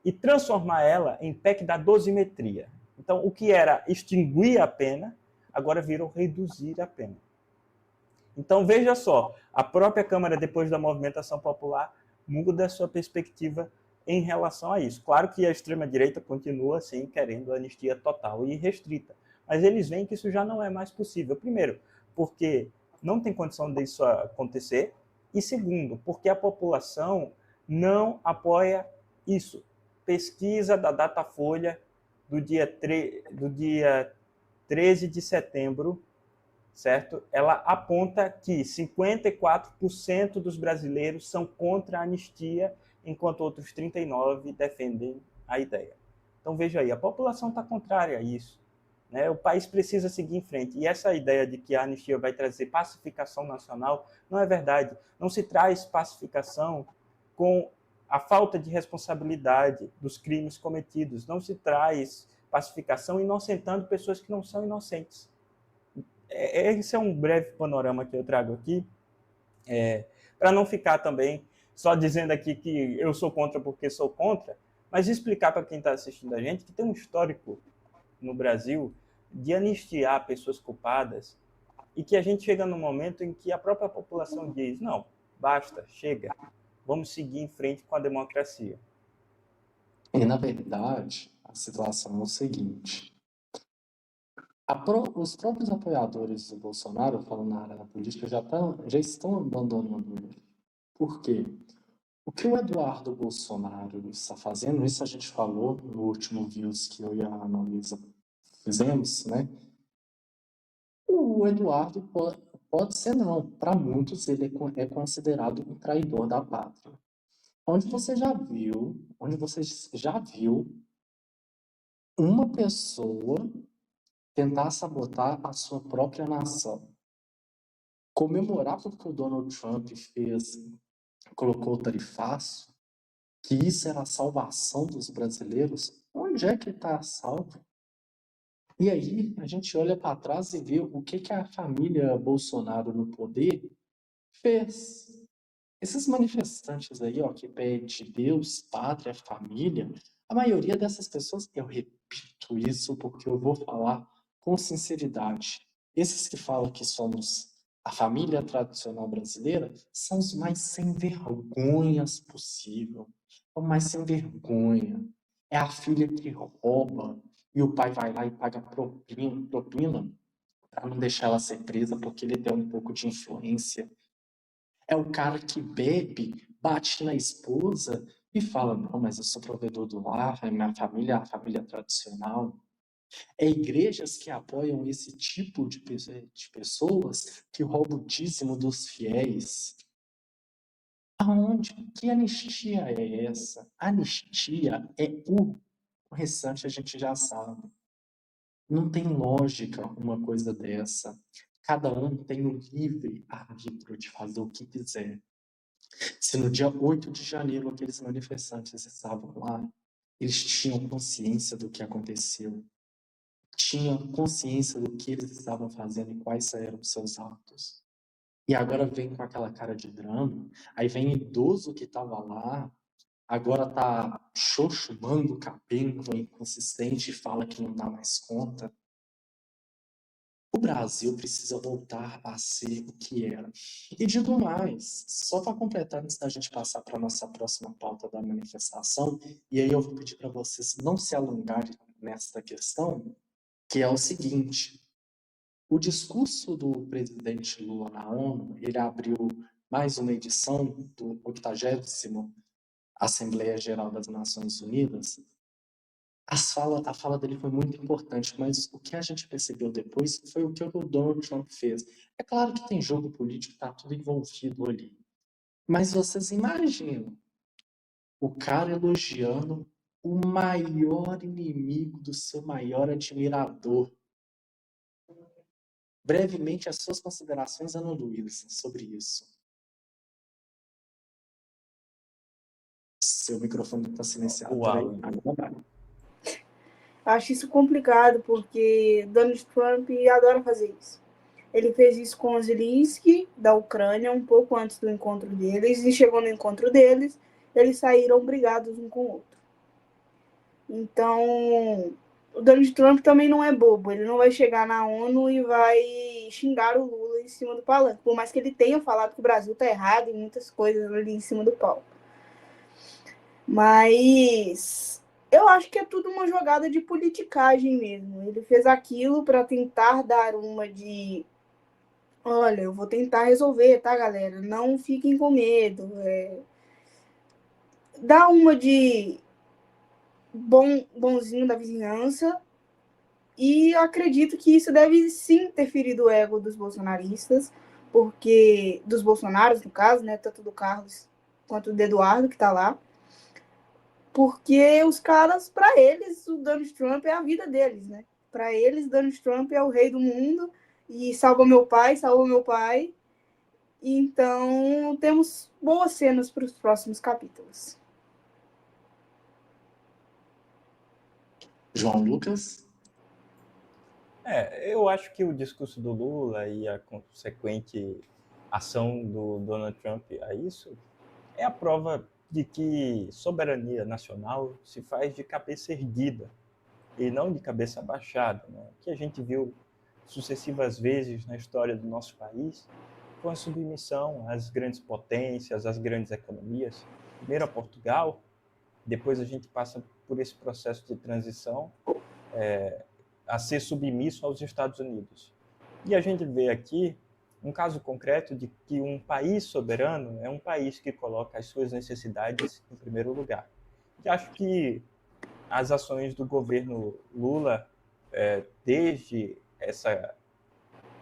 e transformar ela em PEC da dosimetria. Então, o que era extinguir a pena, agora virou reduzir a pena. Então, veja só, a própria Câmara, depois da movimentação popular, muda a sua perspectiva em relação a isso. Claro que a extrema-direita continua, assim, querendo anistia total e restrita, mas eles veem que isso já não é mais possível. Primeiro, porque não tem condição disso acontecer, e segundo, porque a população não apoia isso. Pesquisa da Datafolha do dia 13 de setembro, certo? Ela aponta que 54% dos brasileiros são contra a anistia, enquanto outros 39% defendem a ideia. Então veja aí, a população está contrária a isso. Né? O país precisa seguir em frente. E essa ideia de que a anistia vai trazer pacificação nacional não é verdade. Não se traz pacificação com a falta de responsabilidade dos crimes cometidos. Não se traz pacificação inocentando pessoas que não são inocentes. Esse é um breve panorama que eu trago aqui, para não ficar também só dizendo aqui que eu sou contra porque sou contra, mas explicar para quem está assistindo a gente que tem um histórico no Brasil de anistiar pessoas culpadas e que a gente chega num momento em que a própria população diz, não, basta, chega, vamos seguir em frente com a democracia. E, na verdade, a situação é o seguinte. Os próprios apoiadores do Bolsonaro, falando na área da política, já estão abandonando ele. Por quê? O que o Eduardo Bolsonaro está fazendo, isso a gente falou no último Views que eu e a Ana Luísa fizemos, né? O Eduardo Pode ser não. Para muitos, ele é considerado um traidor da pátria. Onde você já viu uma pessoa tentar sabotar a sua própria nação? Comemorar porque o Donald Trump colocou o tarifaço, que isso era a salvação dos brasileiros, onde é que está salvo? E aí a gente olha para trás e vê o que a família Bolsonaro no poder fez. Esses manifestantes aí, ó, que pede Deus, pátria, família, a maioria dessas pessoas, eu repito isso porque eu vou falar com sinceridade. Esses que falam que somos a família tradicional brasileira são os mais sem vergonhas possível. O mais sem vergonha. É a filha que rouba e o pai vai lá e paga propina para não deixar ela ser presa porque ele tem um pouco de influência. É o cara que bebe, bate na esposa e fala: não, mas eu sou provedor do lar, minha família é a família tradicional. É igrejas que apoiam esse tipo de pessoas que roubam o dízimo dos fiéis. Aonde? Que anistia é essa? Anistia é o restante a gente já sabe. Não tem lógica uma coisa dessa. Cada um tem o livre arbítrio de fazer o que quiser. Se no dia 8 de janeiro aqueles manifestantes estavam lá, eles tinham consciência do que aconteceu, tinham consciência do que eles estavam fazendo e quais eram os seus atos. E agora vem com aquela cara de drama, aí vem idoso que estava lá, agora tá xoxo, mango, capenga, inconsistente e fala que não dá mais conta. O Brasil precisa voltar a ser o que era. E digo mais, só para completar antes da gente passar para a nossa próxima pauta da manifestação, e aí eu vou pedir para vocês não se alongarem nesta questão, que é o seguinte: o discurso do presidente Lula na ONU, ele abriu mais uma edição do 80º Assembleia Geral das Nações Unidas. A fala dele foi muito importante, mas o que a gente percebeu depois foi o que o Donald Trump fez. É claro que tem jogo político, está tudo envolvido ali. Mas vocês imaginam o cara elogiando o maior inimigo do seu maior admirador. Brevemente, as suas considerações, Ana Luísa, sobre isso. Seu microfone está silenciado. Uau. Acho isso complicado, porque Donald Trump adora fazer isso. Ele fez isso com o Zelensky, da Ucrânia, um pouco antes do encontro deles, e chegou no encontro deles, eles saíram brigados um com o outro. Então, o Donald Trump também não é bobo, ele não vai chegar na ONU e vai xingar o Lula em cima do palanque, por mais que ele tenha falado que o Brasil está errado em muitas coisas ali em cima do palco. Mas eu acho que é tudo uma jogada de politicagem mesmo. Ele fez aquilo para tentar dar uma de: olha, eu vou tentar resolver, tá, galera? Não fiquem com medo. Dá uma de bonzinho da vizinhança. E eu acredito que isso deve sim ter ferido o ego dos bolsonaristas, porque dos bolsonaros, no caso, né? Tanto do Carlos quanto do Eduardo, que tá lá. Porque os caras, para eles, o Donald Trump é a vida deles, né? Para eles, Donald Trump é o rei do mundo e salva meu pai. Então, temos boas cenas para os próximos capítulos. João Lucas? Eu acho que o discurso do Lula e a consequente ação do Donald Trump a isso é a prova de que soberania nacional se faz de cabeça erguida e não de cabeça abaixada, né? Que a gente viu sucessivas vezes na história do nosso país com a submissão às grandes potências, às grandes economias. Primeiro a Portugal, depois a gente passa por esse processo de transição a ser submisso aos Estados Unidos. E a gente vê aqui um caso concreto de que um país soberano é um país que coloca as suas necessidades em primeiro lugar. E acho que as ações do governo Lula, desde essa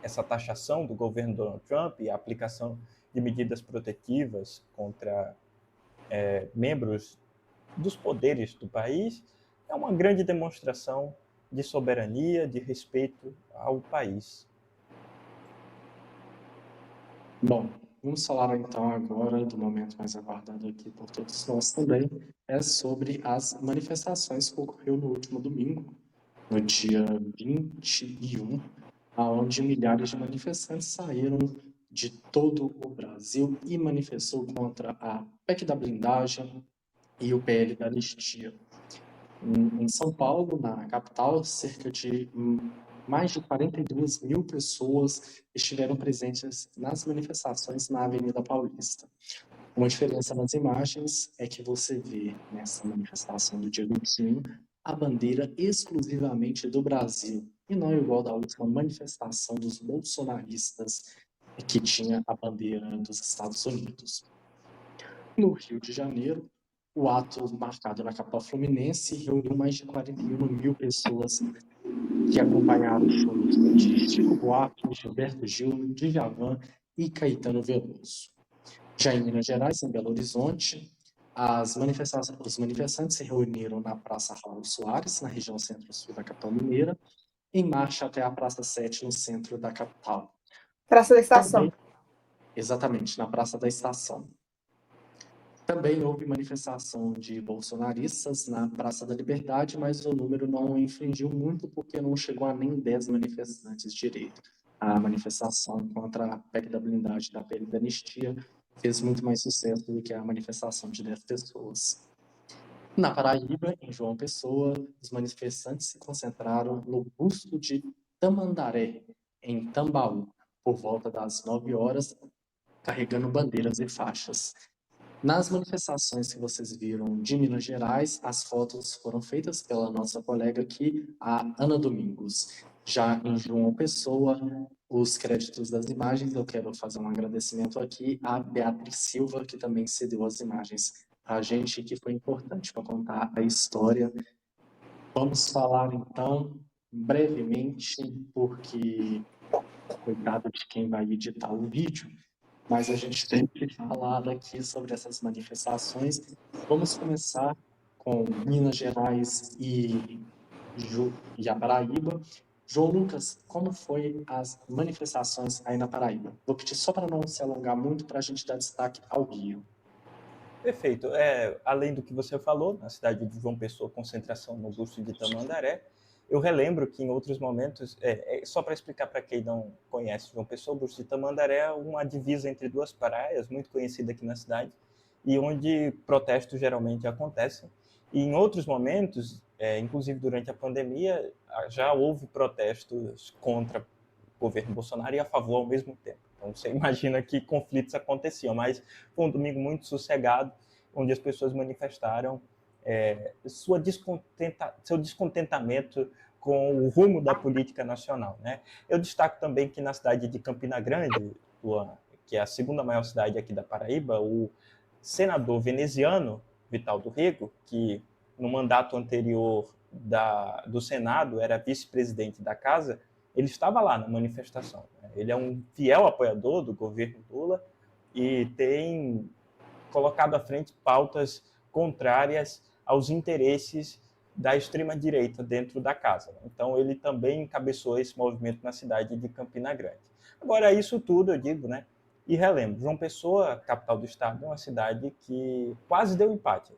essa taxação do governo Donald Trump e a aplicação de medidas protetivas contra membros dos poderes do país é uma grande demonstração de soberania, de respeito ao país. Bom, vamos falar então agora do momento mais aguardado aqui por todos nós também, é sobre as manifestações que ocorreu no último domingo, no dia 21, onde milhares de manifestantes saíram de todo o Brasil e manifestou contra a PEC da blindagem e o PL da anistia. Em São Paulo, na capital, cerca de mais de 42 mil pessoas estiveram presentes nas manifestações na Avenida Paulista. Uma diferença nas imagens é que você vê nessa manifestação do dia 21 a bandeira exclusivamente do Brasil, e não igual da última manifestação dos bolsonaristas, que tinha a bandeira dos Estados Unidos. No Rio de Janeiro, o ato marcado na capital fluminense reuniu mais de 41 mil pessoas que acompanharam shows de Chico Buarque, Gilberto Gil, Djavan e Caetano Veloso. Já em Minas Gerais, em Belo Horizonte, os manifestantes se reuniram na Praça Raul Soares, na região centro-sul da capital mineira, em marcha até a Praça 7, no centro da capital. Praça da Estação. Exatamente, na Praça da Estação. Também houve manifestação de bolsonaristas na Praça da Liberdade, mas o número não infringiu muito porque não chegou a nem 10 manifestantes direito. A manifestação contra a PEC da blindagem da PL da anistia fez muito mais sucesso do que a manifestação de 10 pessoas. Na Paraíba, em João Pessoa, os manifestantes se concentraram no busto de Tamandaré, em Tambaú, por volta das 9 horas, carregando bandeiras e faixas. Nas manifestações que vocês viram de Minas Gerais, as fotos foram feitas pela nossa colega aqui, a Ana Domingos. Já em João Pessoa, os créditos das imagens, eu quero fazer um agradecimento aqui à Beatriz Silva, que também cedeu as imagens para a gente, que foi importante para contar a história. Vamos falar, então, brevemente, porque coitado de quem vai editar o vídeo, mas a gente tem que falar aqui sobre essas manifestações. Vamos começar com Minas Gerais e a Paraíba. João Lucas, como foi as manifestações aí na Paraíba? Vou pedir só para não se alongar muito, para a gente dar destaque ao Rio. Perfeito. Além do que você falou, na cidade de João Pessoa, concentração no busto de Tamandaré, eu relembro que em outros momentos, só para explicar para quem não conhece João Pessoa, o busto de Tamandaré é uma divisa entre duas praias, muito conhecida aqui na cidade, e onde protestos geralmente acontecem. E em outros momentos, inclusive durante a pandemia, já houve protestos contra o governo Bolsonaro e a favor ao mesmo tempo. Então você imagina que conflitos aconteciam, mas foi um domingo muito sossegado, onde as pessoas manifestaram seu descontentamento com o rumo da política nacional, né? Eu destaco também que na cidade de Campina Grande, que é a segunda maior cidade aqui da Paraíba, o senador veneziano, Vital do Rego, que no mandato anterior do Senado era vice-presidente da casa, ele estava lá na manifestação. Ele é um fiel apoiador do governo Lula e tem colocado à frente pautas contrárias aos interesses da extrema-direita dentro da casa. Então, ele também encabeçou esse movimento na cidade de Campina Grande. Agora, isso tudo, eu digo, né? E relembro, João Pessoa, capital do estado, é uma cidade que quase deu empate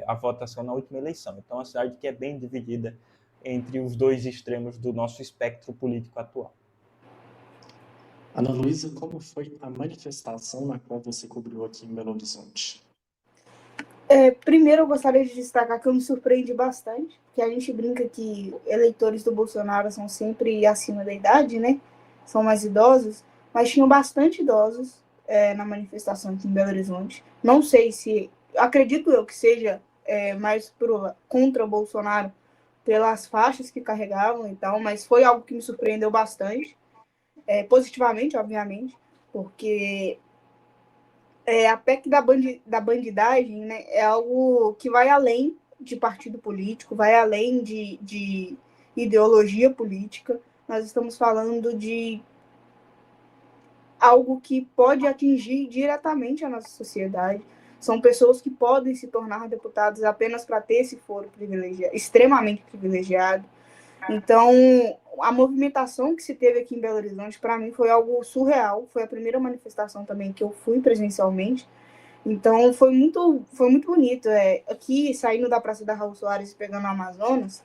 a votação na última eleição. Então, é uma cidade que é bem dividida entre os dois extremos do nosso espectro político atual. Ana Luísa, como foi a manifestação na qual você cobriu aqui em Belo Horizonte? Primeiro, eu gostaria de destacar que eu me surpreendi bastante, porque a gente brinca que eleitores do Bolsonaro são sempre acima da idade, né? São mais idosos, mas tinham bastante idosos na manifestação aqui em Belo Horizonte. Não sei se, acredito eu que seja mais contra o Bolsonaro pelas faixas que carregavam e tal, mas foi algo que me surpreendeu bastante, positivamente, obviamente, porque a PEC da bandidagem, né, é algo que vai além de partido político, vai além de ideologia política, nós estamos falando de algo que pode atingir diretamente a nossa sociedade. São pessoas que podem se tornar deputados apenas para ter esse foro privilegiado, extremamente privilegiado. Então, a movimentação que se teve aqui em Belo Horizonte, para mim, foi algo surreal. Foi a primeira manifestação também que eu fui presencialmente. Então, foi muito bonito. Aqui, saindo da Praça da Raul Soares e pegando o Amazonas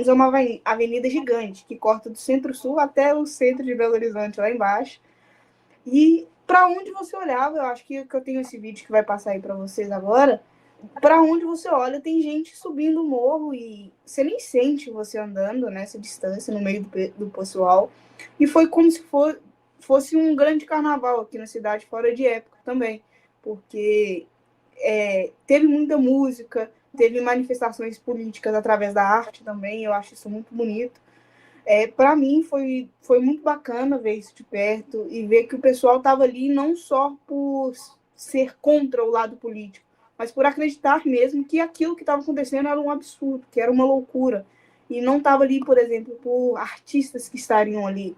é uma avenida gigante, que corta do centro-sul até o centro de Belo Horizonte, lá embaixo. E para onde você olhava, eu acho que eu tenho esse vídeo que vai passar aí para vocês agora, para onde você olha, tem gente subindo o morro e você nem sente você andando nessa distância, no meio do pessoal. E foi como se fosse um grande carnaval aqui na cidade, fora de época também, porque teve muita música, teve manifestações políticas através da arte também, eu acho isso muito bonito. Para mim foi muito bacana ver isso de perto e ver que o pessoal estava ali não só por ser contra o lado político, mas por acreditar mesmo que aquilo que estava acontecendo era um absurdo, que era uma loucura. E não estava ali, por exemplo, por artistas que estariam ali.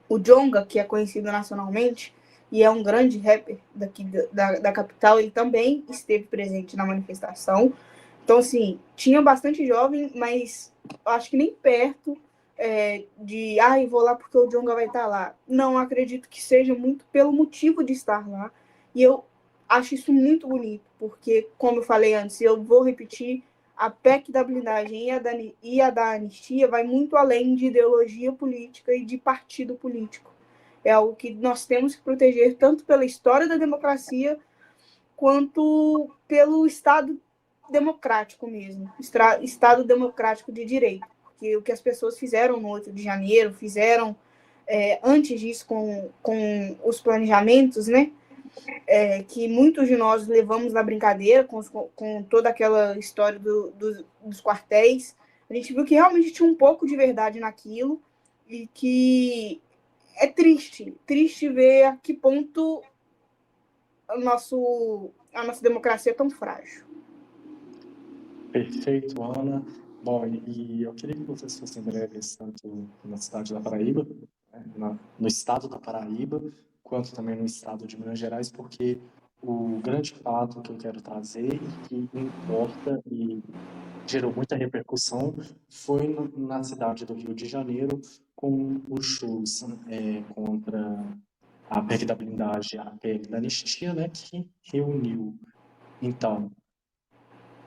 O Djonga, que é conhecido nacionalmente e é um grande rapper daqui da capital, ele também esteve presente na manifestação. Então, assim, tinha bastante jovem, mas acho que nem perto vou lá porque o Djonga vai estar lá. Não, acredito que seja muito pelo motivo de estar lá. E eu acho isso muito bonito, porque, como eu falei antes, eu vou repetir, a PEC da blindagem e a da anistia vai muito além de ideologia política e de partido político. É algo que nós temos que proteger tanto pela história da democracia quanto pelo Estado democrático mesmo, Estado democrático de direito. Porque o que as pessoas fizeram no 8 de janeiro, fizeram antes disso com os planejamentos, né? Que muitos de nós levamos na brincadeira com toda aquela história dos quartéis. A gente viu que realmente tinha um pouco de verdade naquilo e que é triste ver a que ponto a nossa democracia é tão frágil. Perfeito, Ana. Bom, e eu queria que vocês fossem breves, tanto na cidade da Paraíba, no estado da Paraíba, quanto também no estado de Minas Gerais, porque o grande fato que eu quero trazer e que importa e gerou muita repercussão foi na cidade do Rio de Janeiro, com os shows contra a PEC da blindagem, a PEC da anistia, né, que reuniu, então,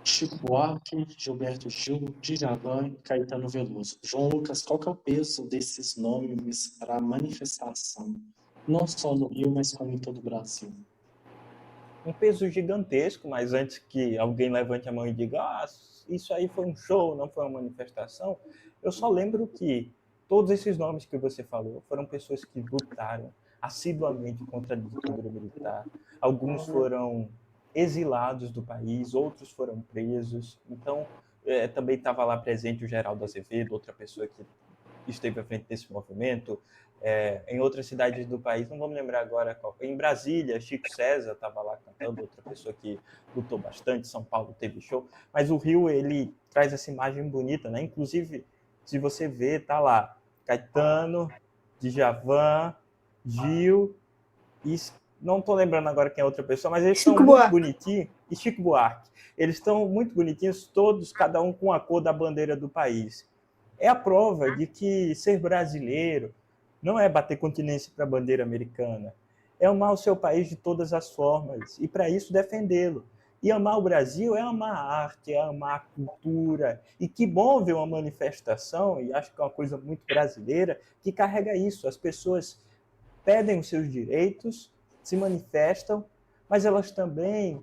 Chico Buarque, Gilberto Gil, Djavan e Caetano Veloso. João Lucas, qual que é o peso desses nomes para a manifestação? Não só no Rio, mas como em todo o Brasil. Um peso gigantesco, mas antes que alguém levante a mão e diga isso aí foi um show, não foi uma manifestação, eu só lembro que todos esses nomes que você falou foram pessoas que lutaram assiduamente contra a ditadura militar. Alguns foram exilados do país, outros foram presos. Então, também estava lá presente o Geraldo Azevedo, outra pessoa que esteve à frente desse movimento. Em outras cidades do país, não vou me lembrar agora qual. Em Brasília, Chico César estava lá cantando, outra pessoa que lutou bastante. São Paulo teve show, mas o Rio ele traz essa imagem bonita, né? Inclusive, se você vê, tá lá Caetano, Djavan, Gil e não estou lembrando agora quem é outra pessoa, mas eles estão muito bonitinhos, e Chico Buarque. Eles estão muito bonitinhos, todos, cada um com a cor da bandeira do país. É a prova de que ser brasileiro não é bater continência para a bandeira americana, é amar o seu país de todas as formas e, para isso, defendê-lo. E amar o Brasil é amar a arte, é amar a cultura. E que bom ver uma manifestação, e acho que é uma coisa muito brasileira, que carrega isso. As pessoas pedem os seus direitos, se manifestam, mas elas também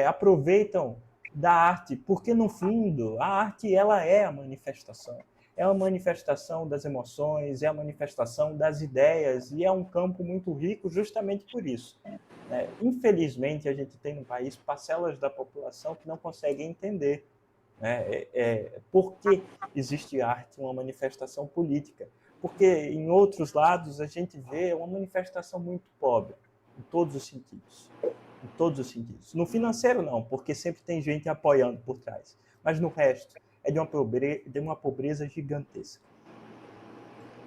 aproveitam da arte, porque, no fundo, a arte ela é a manifestação. É a manifestação das emoções, é a manifestação das ideias, e é um campo muito rico justamente por isso. Infelizmente, a gente tem no país parcelas da população que não conseguem entender por que existe arte, uma manifestação política. Porque em outros lados a gente vê uma manifestação muito pobre, em todos os sentidos. Em todos os sentidos. No financeiro não, porque sempre tem gente apoiando por trás. Mas no resto, é de uma pobreza gigantesca.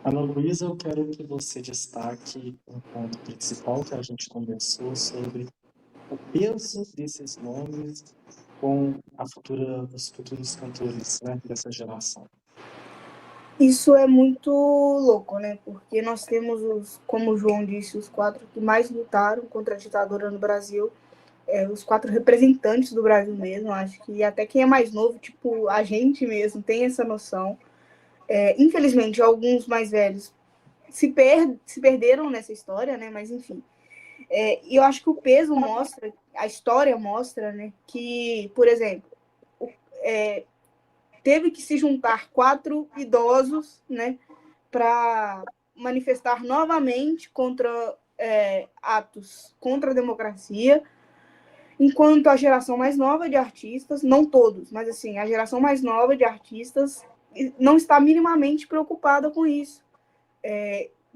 Ana Luísa, eu quero que você destaque um ponto principal que a gente conversou sobre o peso desses nomes com os futuros cantores, né, dessa geração. Isso é muito louco, né? Porque nós temos, como o João disse, os 4 que mais lutaram contra a ditadura no Brasil, os 4 representantes do Brasil mesmo. Acho que até quem é mais novo, tipo a gente mesmo, tem essa noção. Infelizmente, alguns mais velhos se perderam nessa história, né? Mas enfim. E eu acho que o peso mostra, a história mostra, né? Que, por exemplo, teve que se juntar 4 idosos, né? Para manifestar novamente contra atos contra a democracia, enquanto a geração mais nova de artistas, não todos, mas assim, a geração mais nova de artistas não está minimamente preocupada com isso.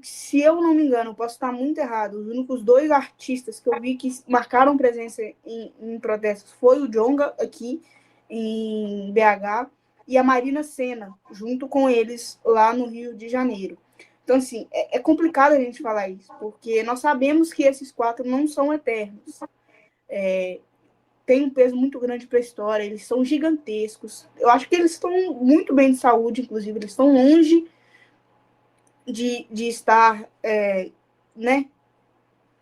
Se eu não me engano, posso estar muito errado, os únicos 2 artistas que eu vi que marcaram presença em protestos foi o Djonga, aqui em BH, e a Marina Sena, junto com eles lá no Rio de Janeiro. Então, assim, é complicado a gente falar isso, porque nós sabemos que esses 4 não são eternos. Tem um peso muito grande para a história, eles são gigantescos. Eu acho que eles estão muito bem de saúde, inclusive, eles estão longe de estar, né,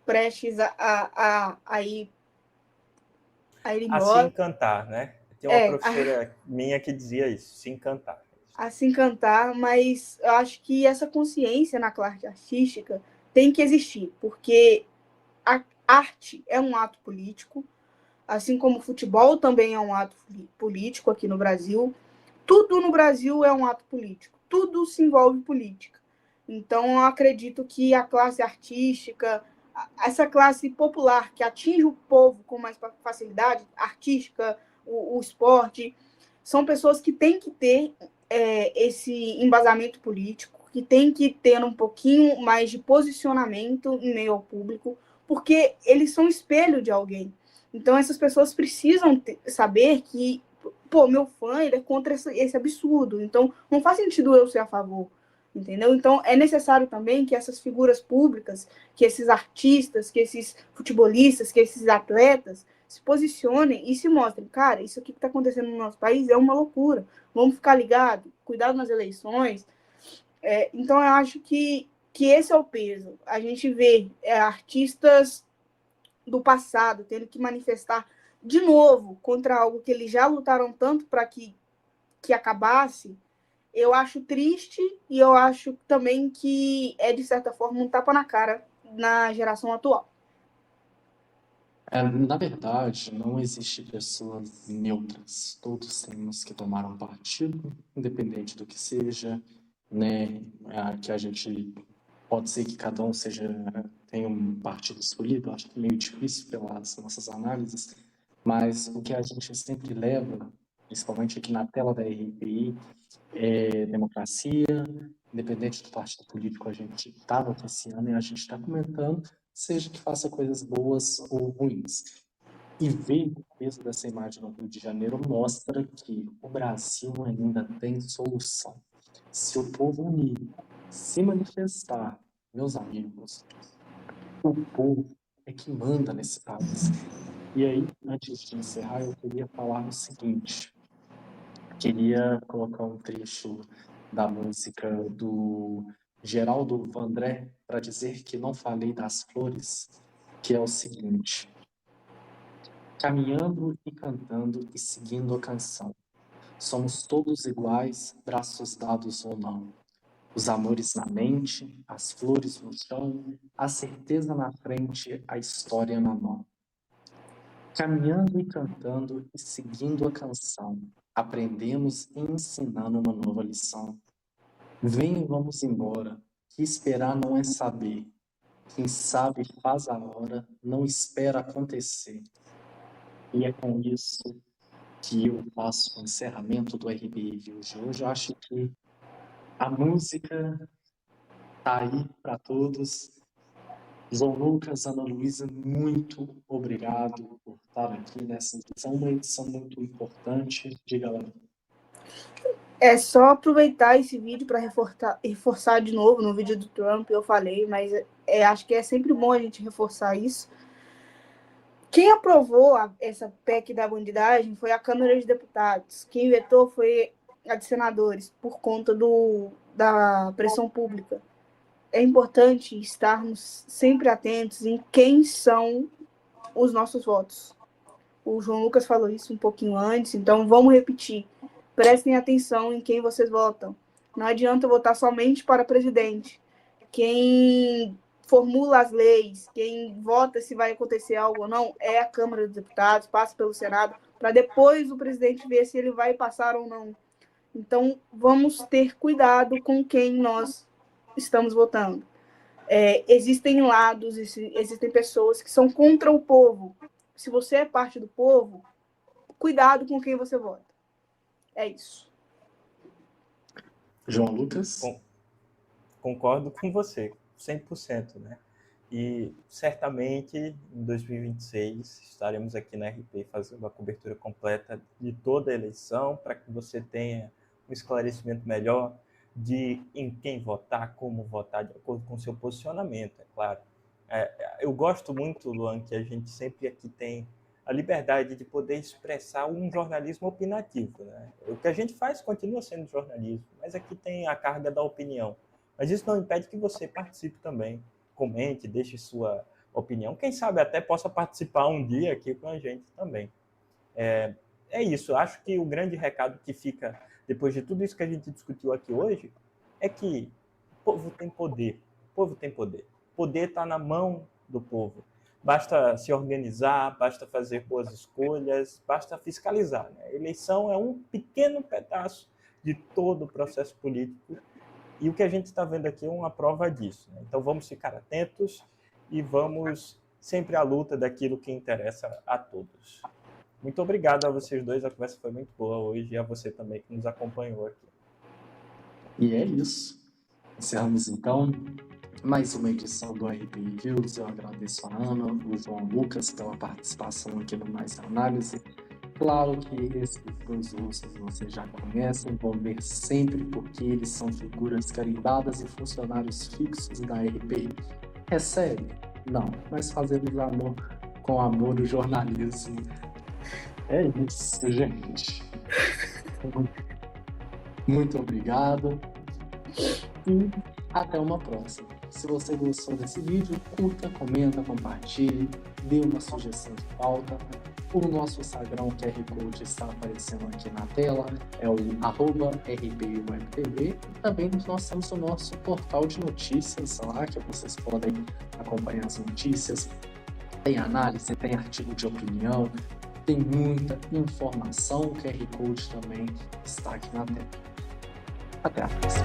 prestes a ir A se embora. encantar, né? Tem uma É, professora minha que dizia isso, se encantar. a se encantar, mas eu acho que essa consciência na classe artística tem que existir, porque a arte é um ato político, assim como o futebol também é um ato político aqui no Brasil. Tudo no Brasil é um ato político, tudo se envolve política. Então, eu acredito que a classe artística, essa classe popular que atinge o povo com mais facilidade, artística, o esporte, são pessoas que têm que ter esse embasamento político, que têm que ter um pouquinho mais de posicionamento em meio ao público, porque eles são espelho de alguém. Então, essas pessoas precisam saber que, pô, meu fã, ele é contra esse absurdo. Então, não faz sentido eu ser a favor, entendeu? Então, é necessário também que essas figuras públicas, que esses artistas, que esses futebolistas, que esses atletas se posicionem e se mostrem, cara, isso aqui que está acontecendo no nosso país é uma loucura. Vamos ficar ligados, cuidado nas eleições. Então, eu acho que esse é o peso. A gente vê artistas do passado tendo que manifestar de novo contra algo que eles já lutaram tanto para que acabasse, eu acho triste e eu acho também que é, de certa forma, um tapa na cara na geração atual. Na verdade, não existe pessoas neutras. Todos temos que tomar um partido, independente do que seja, né? Que a gente pode ser que cada um tenha um partido escolhido. Acho que é meio difícil pelas nossas análises, mas o que a gente sempre leva, principalmente aqui na tela da RPI, é democracia. Independente do partido político, a gente está noticiando e a gente está comentando, seja que faça coisas boas ou ruins. E ver o peso dessa imagem no Rio de Janeiro mostra que o Brasil ainda tem solução. Se o povo unir, se manifestar, meus amigos, o povo é que manda nesse país. E aí, antes de encerrar, eu queria falar o seguinte: queria colocar um trecho da música do Geraldo Vandré para dizer que não falei das flores, que é o seguinte: caminhando e cantando e seguindo a canção. Somos todos iguais, braços dados ou não. Os amores na mente, as flores no chão, a certeza na frente, a história na mão. Caminhando e cantando e seguindo a canção, aprendemos e ensinando uma nova lição. Vem e vamos embora, que esperar não é saber. Quem sabe faz a hora, não espera acontecer. E é com isso que eu faço o encerramento do RBI de hoje. Hoje eu acho que a música está aí para todos. João Lucas, Ana Luísa, muito obrigado por estar aqui nessa edição, uma edição muito importante. Diga lá. É só aproveitar esse vídeo para reforçar de novo. No vídeo do Trump eu falei, mas acho que é sempre bom a gente reforçar isso. Quem aprovou essa PEC da bandidagem foi a Câmara dos Deputados. Quem vetou foi a de senadores, por conta da pressão pública. É importante estarmos sempre atentos em quem são os nossos votos. O João Lucas falou isso um pouquinho antes, então vamos repetir. Prestem atenção em quem vocês votam. Não adianta votar somente para presidente. Quem formula as leis, quem vota se vai acontecer algo ou não, é a Câmara dos Deputados, passa pelo Senado, para depois o presidente ver se ele vai passar ou não. Então, vamos ter cuidado com quem nós estamos votando. Existem lados, existem pessoas que são contra o povo. Se você é parte do povo, cuidado com quem você vota. É isso. João Lucas? Concordo com você, 100%, né? E certamente em 2026 estaremos aqui na RP fazendo a cobertura completa de toda a eleição para que você tenha um esclarecimento melhor de em quem votar, como votar, de acordo com o seu posicionamento, é claro. Eu gosto muito, Luan, que a gente sempre aqui tem a liberdade de poder expressar um jornalismo opinativo, né? O que a gente faz continua sendo jornalismo, mas aqui tem a carga da opinião. Mas isso não impede que você participe também, comente, deixe sua opinião. Quem sabe até possa participar um dia aqui com a gente também. É isso, acho que o grande recado que fica depois de tudo isso que a gente discutiu aqui hoje é que o povo tem poder. O povo tem poder. O poder está na mão do povo. Basta se organizar, basta fazer boas escolhas, basta fiscalizar, né? A eleição é um pequeno pedaço de todo o processo político e o que a gente está vendo aqui é uma prova disso, né? Então vamos ficar atentos e vamos sempre à luta daquilo que interessa a todos. Muito obrigado a vocês dois, a conversa foi muito boa hoje e a você também que nos acompanhou aqui. E é isso. Encerramos então mais uma edição do RP Reviews. Eu agradeço a Ana, o João Lucas pela participação aqui no Mais Análise. Claro que esses dois rostos vocês já conhecem, vão ver sempre porque eles são figuras carimbadas e funcionários fixos da RP. Recebe? Não, mas fazemos amor com amor o jornalismo. É isso, gente. Muito obrigado e até uma próxima. Se você gostou desse vídeo, curta, comenta, compartilhe, dê uma sugestão de pauta. O nosso Instagram, o QR Code está aparecendo aqui na tela, é o @rpwebtv. E também nós temos o nosso portal de notícias lá, que vocês podem acompanhar as notícias. Tem análise, tem artigo de opinião, tem muita informação. O QR Code também está aqui na tela. Até a próxima.